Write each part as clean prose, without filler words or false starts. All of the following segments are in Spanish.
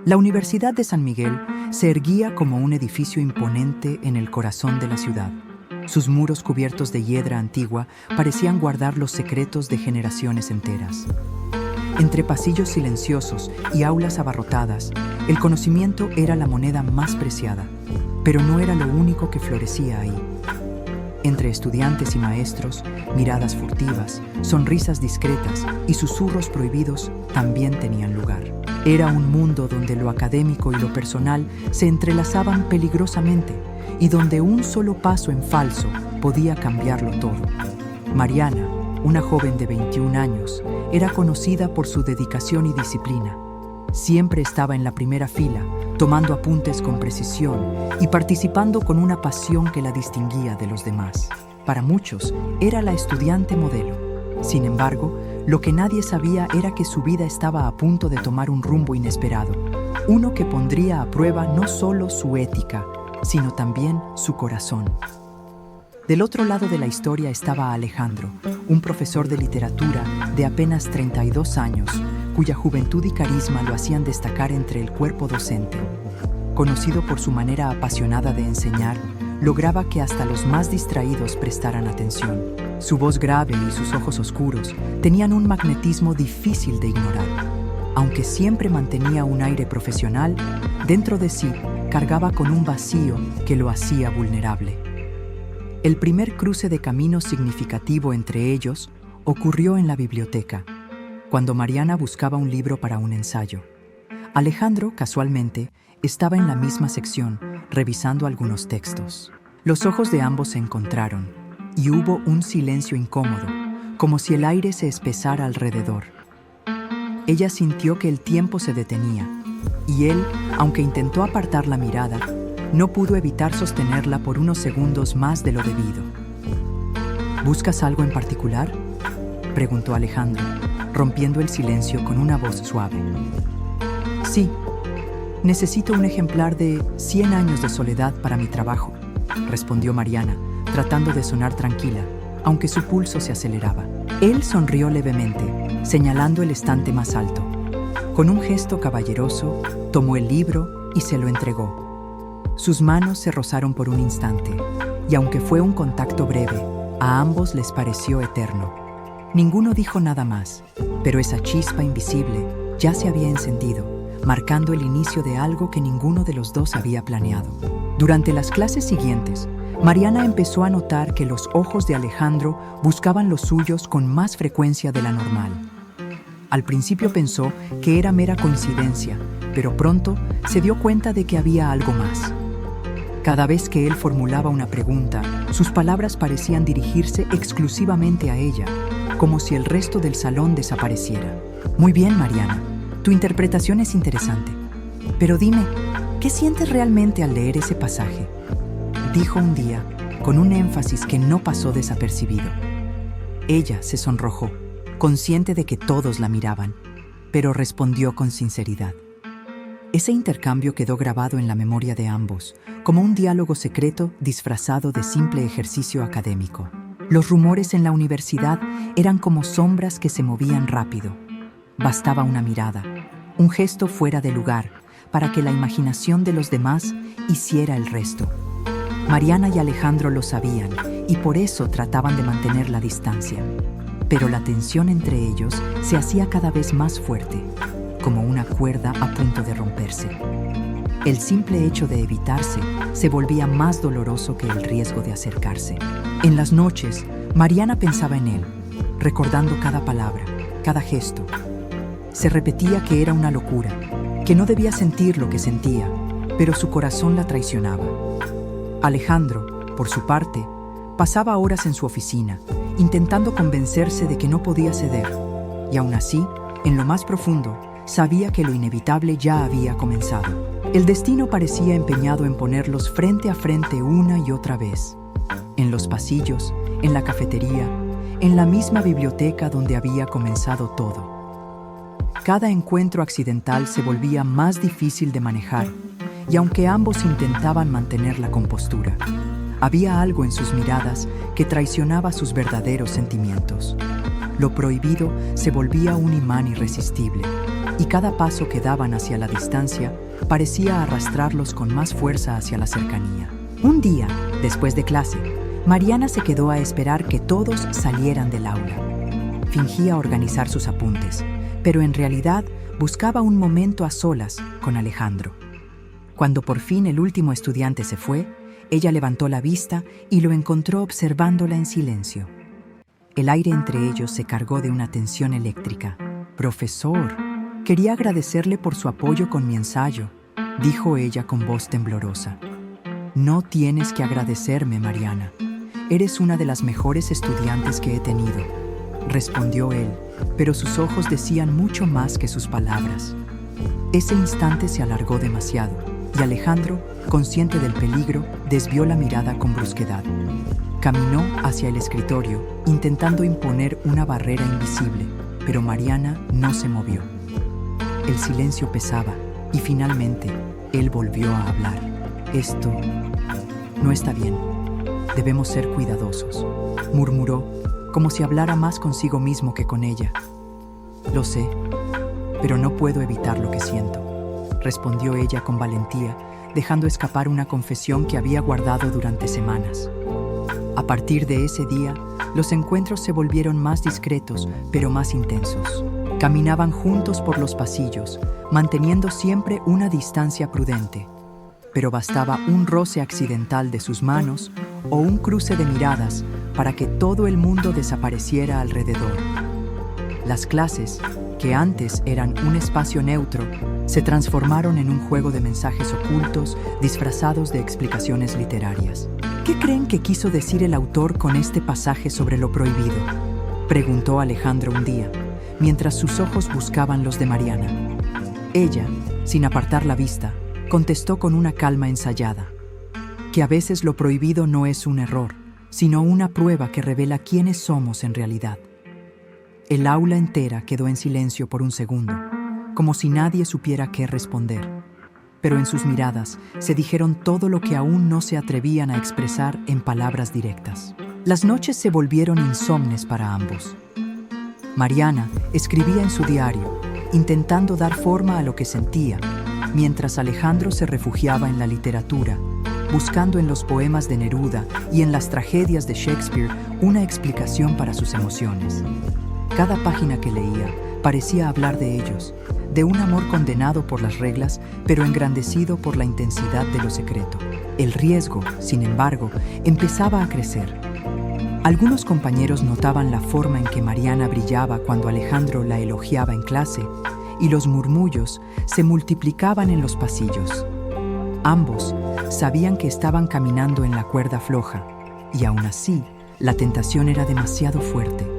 La Universidad de San Miguel se erguía como un edificio imponente en el corazón de la ciudad. Sus muros cubiertos de hiedra antigua parecían guardar los secretos de generaciones enteras. Entre pasillos silenciosos y aulas abarrotadas, el conocimiento era la moneda más preciada, pero no era lo único que florecía ahí. Entre estudiantes y maestros, miradas furtivas, sonrisas discretas y susurros prohibidos también tenían lugar. Era un mundo donde lo académico y lo personal se entrelazaban peligrosamente y donde un solo paso en falso podía cambiarlo todo. Mariana, una joven de 21 años, era conocida por su dedicación y disciplina. Siempre estaba en la primera fila, tomando apuntes con precisión y participando con una pasión que la distinguía de los demás. Para muchos, era la estudiante modelo. Sin embargo, lo que nadie sabía era que su vida estaba a punto de tomar un rumbo inesperado, uno que pondría a prueba no solo su ética, sino también su corazón. Del otro lado de la historia estaba Alejandro, un profesor de literatura de apenas 32 años, cuya juventud y carisma lo hacían destacar entre el cuerpo docente. Conocido por su manera apasionada de enseñar, lograba que hasta los más distraídos prestaran atención. Su voz grave y sus ojos oscuros tenían un magnetismo difícil de ignorar. Aunque siempre mantenía un aire profesional, dentro de sí cargaba con un vacío que lo hacía vulnerable. El primer cruce de caminos significativo entre ellos ocurrió en la biblioteca, cuando Mariana buscaba un libro para un ensayo. Alejandro, casualmente, estaba en la misma sección, revisando algunos textos. Los ojos de ambos se encontraron, y hubo un silencio incómodo, como si el aire se espesara alrededor. Ella sintió que el tiempo se detenía, y él, aunque intentó apartar la mirada, no pudo evitar sostenerla por unos segundos más de lo debido. ¿Buscas algo en particular?, preguntó Alejandro, rompiendo el silencio con una voz suave. Sí, necesito un ejemplar de 100 años de soledad para mi trabajo, respondió Mariana, tratando de sonar tranquila, aunque su pulso se aceleraba. Él sonrió levemente, señalando el estante más alto. Con un gesto caballeroso, tomó el libro y se lo entregó. Sus manos se rozaron por un instante, y aunque fue un contacto breve, a ambos les pareció eterno. Ninguno dijo nada más, pero esa chispa invisible ya se había encendido, marcando el inicio de algo que ninguno de los dos había planeado. Durante las clases siguientes, Mariana empezó a notar que los ojos de Alejandro buscaban los suyos con más frecuencia de la normal. Al principio pensó que era mera coincidencia, pero pronto se dio cuenta de que había algo más. Cada vez que él formulaba una pregunta, sus palabras parecían dirigirse exclusivamente a ella, como si el resto del salón desapareciera. Muy bien, Mariana, tu interpretación es interesante. Pero dime, ¿qué sientes realmente al leer ese pasaje?, dijo un día, con un énfasis que no pasó desapercibido. Ella se sonrojó, consciente de que todos la miraban, pero respondió con sinceridad. Ese intercambio quedó grabado en la memoria de ambos, como un diálogo secreto disfrazado de simple ejercicio académico. Los rumores en la universidad eran como sombras que se movían rápido. Bastaba una mirada, un gesto fuera de lugar, para que la imaginación de los demás hiciera el resto. Mariana y Alejandro lo sabían, y por eso trataban de mantener la distancia. Pero la tensión entre ellos se hacía cada vez más fuerte, como una cuerda a punto de romperse. El simple hecho de evitarse se volvía más doloroso que el riesgo de acercarse. En las noches, Mariana pensaba en él, recordando cada palabra, cada gesto. Se repetía que era una locura, que no debía sentir lo que sentía, pero su corazón la traicionaba. Alejandro, por su parte, pasaba horas en su oficina, intentando convencerse de que no podía ceder, y aún así, en lo más profundo, sabía que lo inevitable ya había comenzado. El destino parecía empeñado en ponerlos frente a frente una y otra vez. En los pasillos, en la cafetería, en la misma biblioteca donde había comenzado todo. Cada encuentro accidental se volvía más difícil de manejar, y aunque ambos intentaban mantener la compostura, había algo en sus miradas que traicionaba sus verdaderos sentimientos. lo prohibido se volvía un imán irresistible, y cada paso que daban hacia la distancia parecía arrastrarlos con más fuerza hacia la cercanía. Un día, después de clase, Mariana se quedó a esperar que todos salieran del aula. Fingía organizar sus apuntes, pero en realidad buscaba un momento a solas con Alejandro. Cuando por fin el último estudiante se fue, ella levantó la vista y lo encontró observándola en silencio. El aire entre ellos se cargó de una tensión eléctrica. «Profesor, quería agradecerle por su apoyo con mi ensayo», dijo ella con voz temblorosa. «No tienes que agradecerme, Mariana. Eres una de las mejores estudiantes que he tenido», respondió él, pero sus ojos decían mucho más que sus palabras. Ese instante se alargó demasiado, y Alejandro, consciente del peligro, desvió la mirada con brusquedad. Caminó hacia el escritorio, intentando imponer una barrera invisible, pero Mariana no se movió. El silencio pesaba, y finalmente, él volvió a hablar. «Esto no está bien. Debemos ser cuidadosos», murmuró, como si hablara más consigo mismo que con ella. «Lo sé, pero no puedo evitar lo que siento», respondió ella con valentía, dejando escapar una confesión que había guardado durante semanas. A partir de ese día, los encuentros se volvieron más discretos, pero más intensos. Caminaban juntos por los pasillos, manteniendo siempre una distancia prudente. Pero bastaba un roce accidental de sus manos o un cruce de miradas para que todo el mundo desapareciera alrededor. Las clases, que antes eran un espacio neutro, se transformaron en un juego de mensajes ocultos disfrazados de explicaciones literarias. «¿Qué creen que quiso decir el autor con este pasaje sobre lo prohibido?», preguntó Alejandro un día, mientras sus ojos buscaban los de Mariana. Ella, sin apartar la vista, contestó con una calma ensayada: «Que a veces lo prohibido no es un error, sino una prueba que revela quiénes somos en realidad». El aula entera quedó en silencio por un segundo, como si nadie supiera qué responder. Pero en sus miradas se dijeron todo lo que aún no se atrevían a expresar en palabras directas. Las noches se volvieron insomnes para ambos. Mariana escribía en su diario, intentando dar forma a lo que sentía, mientras Alejandro se refugiaba en la literatura, buscando en los poemas de Neruda y en las tragedias de Shakespeare una explicación para sus emociones. Cada página que leía parecía hablar de ellos, de un amor condenado por las reglas, pero engrandecido por la intensidad de lo secreto. El riesgo, sin embargo, empezaba a crecer. Algunos compañeros notaban la forma en que Mariana brillaba cuando Alejandro la elogiaba en clase, y los murmullos se multiplicaban en los pasillos. Ambos sabían que estaban caminando en la cuerda floja, y aún así, la tentación era demasiado fuerte.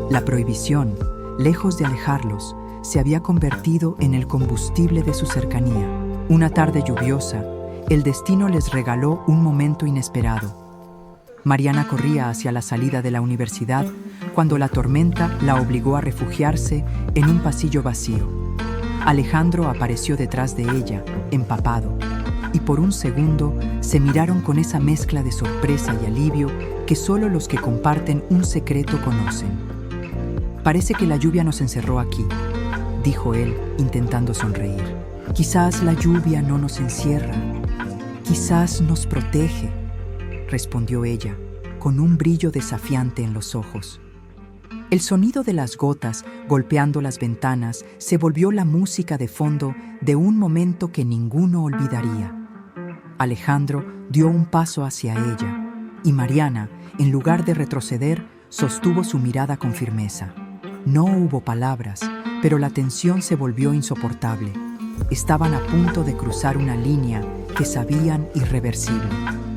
La prohibición, lejos de alejarlos, se había convertido en el combustible de su cercanía. Una tarde lluviosa, el destino les regaló un momento inesperado. Mariana corría hacia la salida de la universidad cuando la tormenta la obligó a refugiarse en un pasillo vacío. Alejandro apareció detrás de ella, empapado, y por un segundo se miraron con esa mezcla de sorpresa y alivio que solo los que comparten un secreto conocen. «Parece que la lluvia nos encerró aquí», dijo él, intentando sonreír. «Quizás la lluvia no nos encierra, quizás nos protege», respondió ella, con un brillo desafiante en los ojos. El sonido de las gotas golpeando las ventanas se volvió la música de fondo de un momento que ninguno olvidaría. Alejandro dio un paso hacia ella, y Mariana, en lugar de retroceder, sostuvo su mirada con firmeza. No hubo palabras, pero la tensión se volvió insoportable. Estaban a punto de cruzar una línea que sabían irreversible.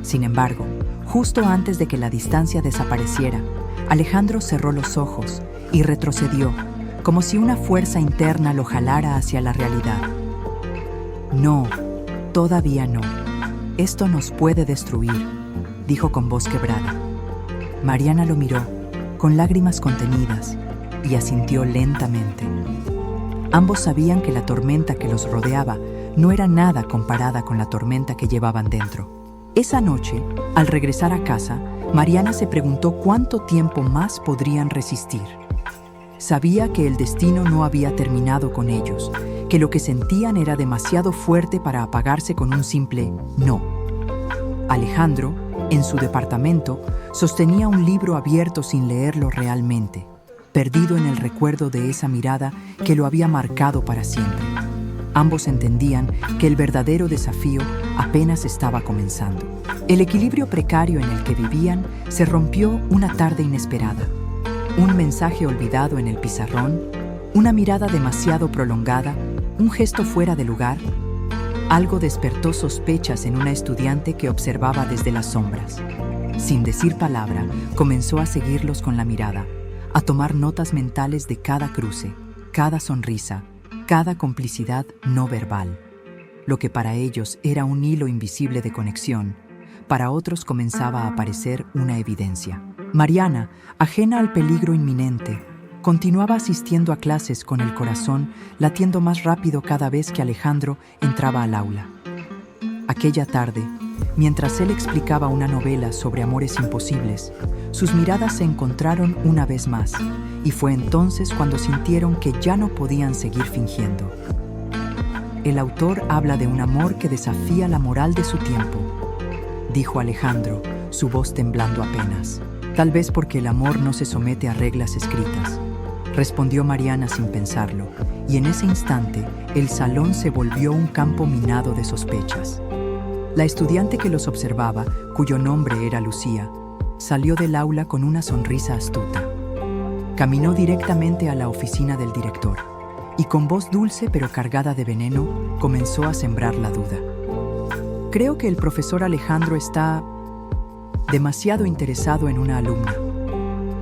Sin embargo, justo antes de que la distancia desapareciera, Alejandro cerró los ojos y retrocedió, como si una fuerza interna lo jalara hacia la realidad. «No, todavía no. Esto nos puede destruir», dijo con voz quebrada. Mariana lo miró, con lágrimas contenidas, y asintió lentamente. Ambos sabían que la tormenta que los rodeaba no era nada comparada con la tormenta que llevaban dentro. Esa noche, al regresar a casa, Mariana se preguntó cuánto tiempo más podrían resistir. Sabía que el destino no había terminado con ellos, que lo que sentían era demasiado fuerte para apagarse con un simple no. Alejandro, en su departamento, sostenía un libro abierto sin leerlo realmente, perdido en el recuerdo de esa mirada que lo había marcado para siempre. Ambos entendían que el verdadero desafío apenas estaba comenzando. El equilibrio precario en el que vivían se rompió una tarde inesperada. Un mensaje olvidado en el pizarrón, una mirada demasiado prolongada, un gesto fuera de lugar. Algo despertó sospechas en una estudiante que observaba desde las sombras. Sin decir palabra, comenzó a seguirlos con la mirada, a tomar notas mentales de cada cruce, cada sonrisa, cada complicidad no verbal. Lo que para ellos era un hilo invisible de conexión, para otros comenzaba a aparecer una evidencia. Mariana, ajena al peligro inminente, continuaba asistiendo a clases con el corazón latiendo más rápido cada vez que Alejandro entraba al aula. Aquella tarde, mientras él explicaba una novela sobre amores imposibles, sus miradas se encontraron una vez más, y fue entonces cuando sintieron que ya no podían seguir fingiendo. El autor habla de un amor que desafía la moral de su tiempo, dijo Alejandro, su voz temblando apenas. Tal vez porque el amor no se somete a reglas escritas, respondió Mariana sin pensarlo, y en ese instante el salón se volvió un campo minado de sospechas. La estudiante que los observaba, cuyo nombre era Lucía, salió del aula con una sonrisa astuta. Caminó directamente a la oficina del director y con voz dulce pero cargada de veneno comenzó a sembrar la duda. Creo que el profesor Alejandro está demasiado interesado en una alumna,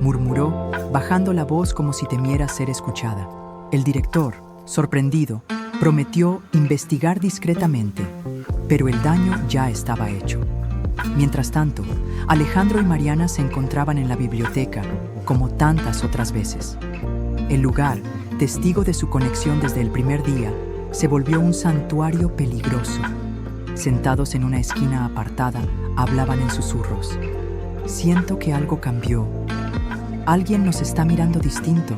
murmuró, bajando la voz como si temiera ser escuchada. El director, sorprendido, prometió investigar discretamente, pero el daño ya estaba hecho. Mientras tanto, Alejandro y Mariana se encontraban en la biblioteca, como tantas otras veces. El lugar, testigo de su conexión desde el primer día, se volvió un santuario peligroso. Sentados en una esquina apartada, hablaban en susurros. Siento que algo cambió. Alguien nos está mirando distinto,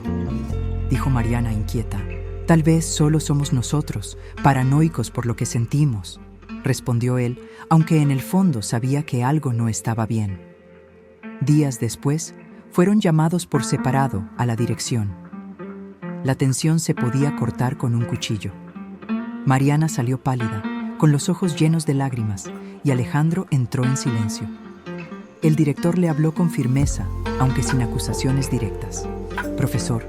dijo Mariana inquieta. Tal vez solo somos nosotros, paranoicos por lo que sentimos, respondió él, aunque en el fondo sabía que algo no estaba bien. Días después, fueron llamados por separado a la dirección. La tensión se podía cortar con un cuchillo. Mariana salió pálida, con los ojos llenos de lágrimas, y Alejandro entró en silencio. El director le habló con firmeza, aunque sin acusaciones directas. Profesor,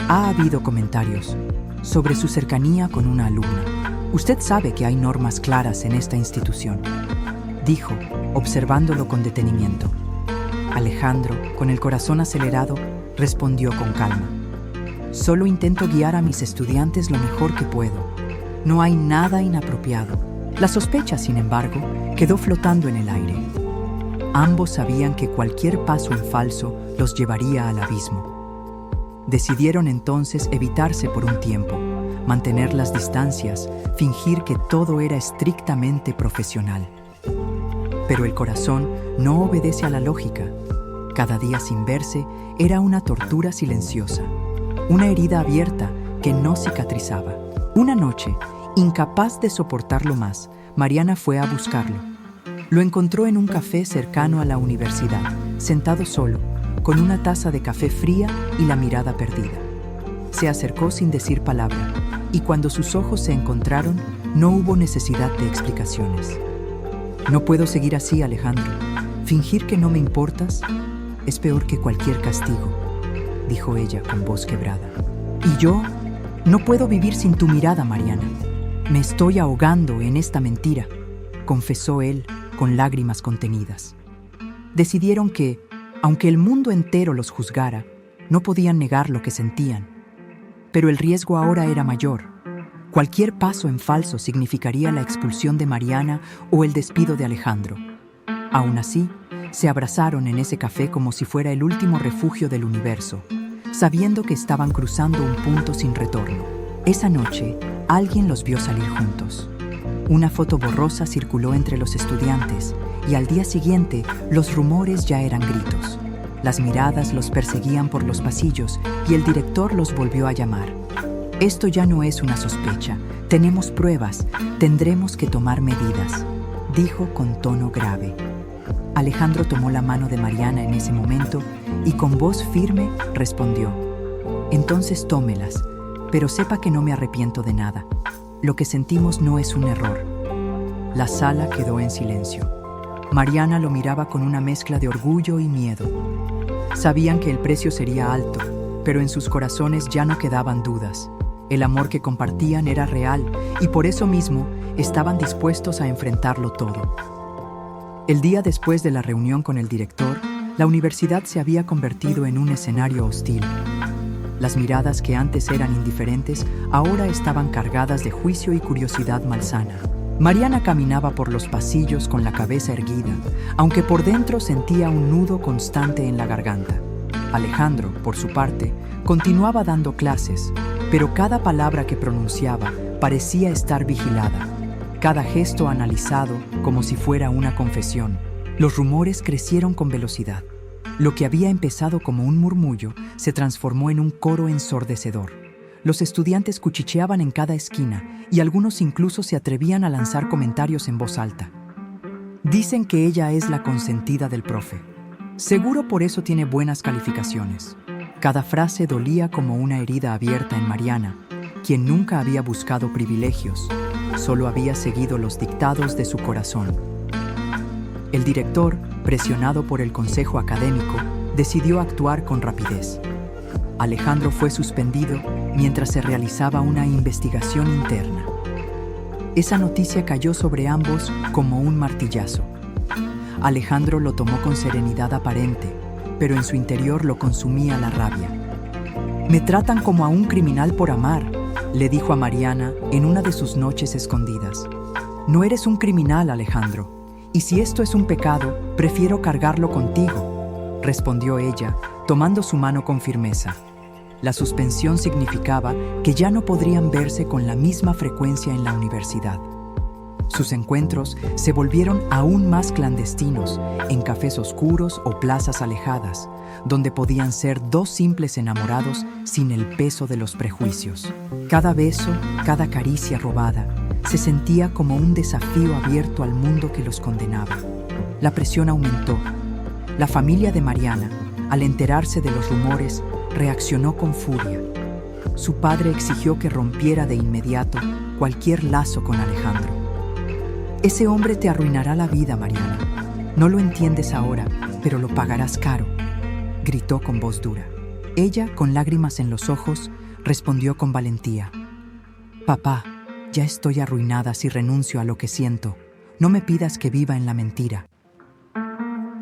ha habido comentarios sobre su cercanía con una alumna. Usted sabe que hay normas claras en esta institución, dijo, observándolo con detenimiento. Alejandro, con el corazón acelerado, respondió con calma. Solo intento guiar a mis estudiantes lo mejor que puedo. No hay nada inapropiado. La sospecha, sin embargo, quedó flotando en el aire. Ambos sabían que cualquier paso en falso los llevaría al abismo. Decidieron entonces evitarse por un tiempo, mantener las distancias, fingir que todo era estrictamente profesional. Pero el corazón no obedece a la lógica. Cada día sin verse era una tortura silenciosa, una herida abierta que no cicatrizaba. Una noche, incapaz de soportarlo más, Mariana fue a buscarlo. Lo encontró en un café cercano a la universidad, sentado solo, con una taza de café fría y la mirada perdida. Se acercó sin decir palabra, y cuando sus ojos se encontraron, no hubo necesidad de explicaciones. No puedo seguir así, Alejandro. Fingir que no me importas es peor que cualquier castigo, dijo ella con voz quebrada. Y yo no puedo vivir sin tu mirada, Mariana. Me estoy ahogando en esta mentira, confesó él con lágrimas contenidas. Decidieron que, aunque el mundo entero los juzgara, no podían negar lo que sentían. Pero el riesgo ahora era mayor. Cualquier paso en falso significaría la expulsión de Mariana o el despido de Alejandro. Aún así, se abrazaron en ese café como si fuera el último refugio del universo, sabiendo que estaban cruzando un punto sin retorno. Esa noche, alguien los vio salir juntos. Una foto borrosa circuló entre los estudiantes y al día siguiente los rumores ya eran gritos. Las miradas los perseguían por los pasillos y el director los volvió a llamar. Esto ya no es una sospecha. Tenemos pruebas. Tendremos que tomar medidas, dijo con tono grave. Alejandro tomó la mano de Mariana en ese momento y con voz firme respondió: entonces tómelas, pero sepa que no me arrepiento de nada. Lo que sentimos no es un error. La sala quedó en silencio. Mariana lo miraba con una mezcla de orgullo y miedo. Sabían que el precio sería alto, pero en sus corazones ya no quedaban dudas. El amor que compartían era real y por eso mismo estaban dispuestos a enfrentarlo todo. El día después de la reunión con el director, la universidad se había convertido en un escenario hostil. Las miradas que antes eran indiferentes ahora estaban cargadas de juicio y curiosidad malsana. Mariana caminaba por los pasillos con la cabeza erguida, aunque por dentro sentía un nudo constante en la garganta. Alejandro, por su parte, continuaba dando clases, pero cada palabra que pronunciaba parecía estar vigilada, cada gesto analizado como si fuera una confesión. Los rumores crecieron con velocidad. Lo que había empezado como un murmullo se transformó en un coro ensordecedor. Los estudiantes cuchicheaban en cada esquina y algunos incluso se atrevían a lanzar comentarios en voz alta. Dicen que ella es la consentida del profe. Seguro por eso tiene buenas calificaciones. Cada frase dolía como una herida abierta en Mariana, quien nunca había buscado privilegios, solo había seguido los dictados de su corazón. El director, presionado por el consejo académico, decidió actuar con rapidez. Alejandro fue suspendido mientras se realizaba una investigación interna. Esa noticia cayó sobre ambos como un martillazo. Alejandro lo tomó con serenidad aparente, pero en su interior lo consumía la rabia. «Me tratan como a un criminal por amar», le dijo a Mariana en una de sus noches escondidas. «No eres un criminal, Alejandro, y si esto es un pecado, prefiero cargarlo contigo», respondió ella, tomando su mano con firmeza. La suspensión significaba que ya no podrían verse con la misma frecuencia en la universidad. Sus encuentros se volvieron aún más clandestinos, en cafés oscuros o plazas alejadas, donde podían ser dos simples enamorados sin el peso de los prejuicios. Cada beso, cada caricia robada, se sentía como un desafío abierto al mundo que los condenaba. La presión aumentó. La familia de Mariana, al enterarse de los rumores, reaccionó con furia. Su padre exigió que rompiera de inmediato cualquier lazo con Alejandro. «Ese hombre te arruinará la vida, Mariana. No lo entiendes ahora, pero lo pagarás caro», gritó con voz dura. Ella, con lágrimas en los ojos, respondió con valentía: «Papá, ya estoy arruinada si renuncio a lo que siento. No me pidas que viva en la mentira».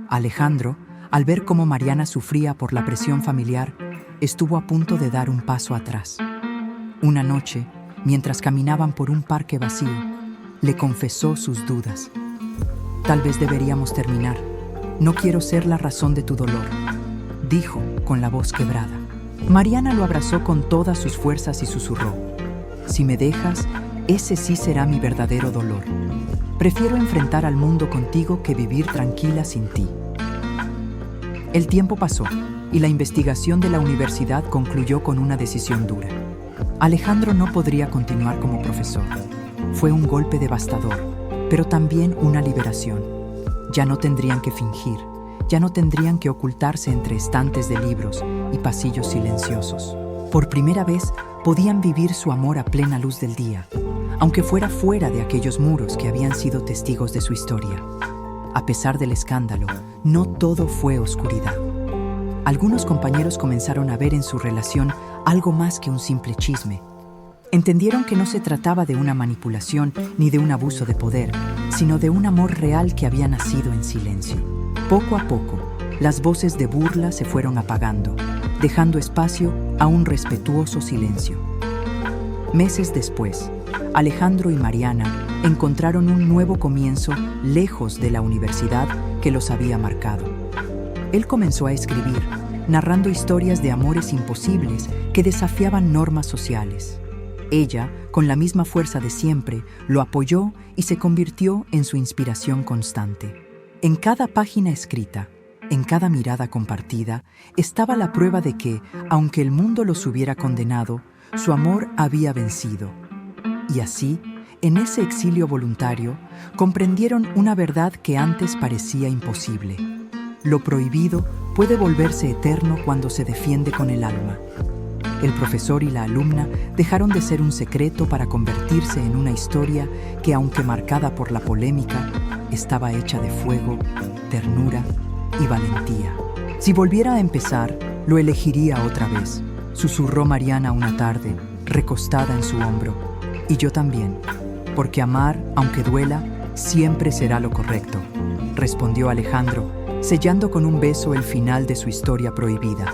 Alejandro, al ver cómo Mariana sufría por la presión familiar, estuvo a punto de dar un paso atrás. Una noche, mientras caminaban por un parque vacío, le confesó sus dudas. «Tal vez deberíamos terminar. No quiero ser la razón de tu dolor», dijo con la voz quebrada. Mariana lo abrazó con todas sus fuerzas y susurró: «Si me dejas, ese sí será mi verdadero dolor. Prefiero enfrentar al mundo contigo que vivir tranquila sin ti». El tiempo pasó y la investigación de la universidad concluyó con una decisión dura. Alejandro no podría continuar como profesor. Fue un golpe devastador, pero también una liberación. Ya no tendrían que fingir, ya no tendrían que ocultarse entre estantes de libros y pasillos silenciosos. Por primera vez podían vivir su amor a plena luz del día, aunque fuera fuera de aquellos muros que habían sido testigos de su historia. A pesar del escándalo, no todo fue oscuridad. Algunos compañeros comenzaron a ver en su relación algo más que un simple chisme. Entendieron que no se trataba de una manipulación ni de un abuso de poder, sino de un amor real que había nacido en silencio. Poco a poco, las voces de burla se fueron apagando, dejando espacio a un respetuoso silencio. Meses después, Alejandro y Mariana encontraron un nuevo comienzo lejos de la universidad que los había marcado. Él comenzó a escribir, narrando historias de amores imposibles que desafiaban normas sociales. Ella, con la misma fuerza de siempre, lo apoyó y se convirtió en su inspiración constante. En cada página escrita, En cada mirada compartida estaba la prueba de que, aunque el mundo los hubiera condenado, su amor había vencido. Y así, en ese exilio voluntario, comprendieron una verdad que antes parecía imposible. Lo prohibido puede volverse eterno cuando se defiende con el alma. El profesor y la alumna dejaron de ser un secreto para convertirse en una historia que, aunque marcada por la polémica, estaba hecha de fuego, ternura y valentía. Si volviera a empezar, lo elegiría otra vez, susurró Mariana una tarde, recostada en su hombro. Y yo también, porque amar, aunque duela, siempre será lo correcto, respondió Alejandro, sellando con un beso el final de su historia prohibida.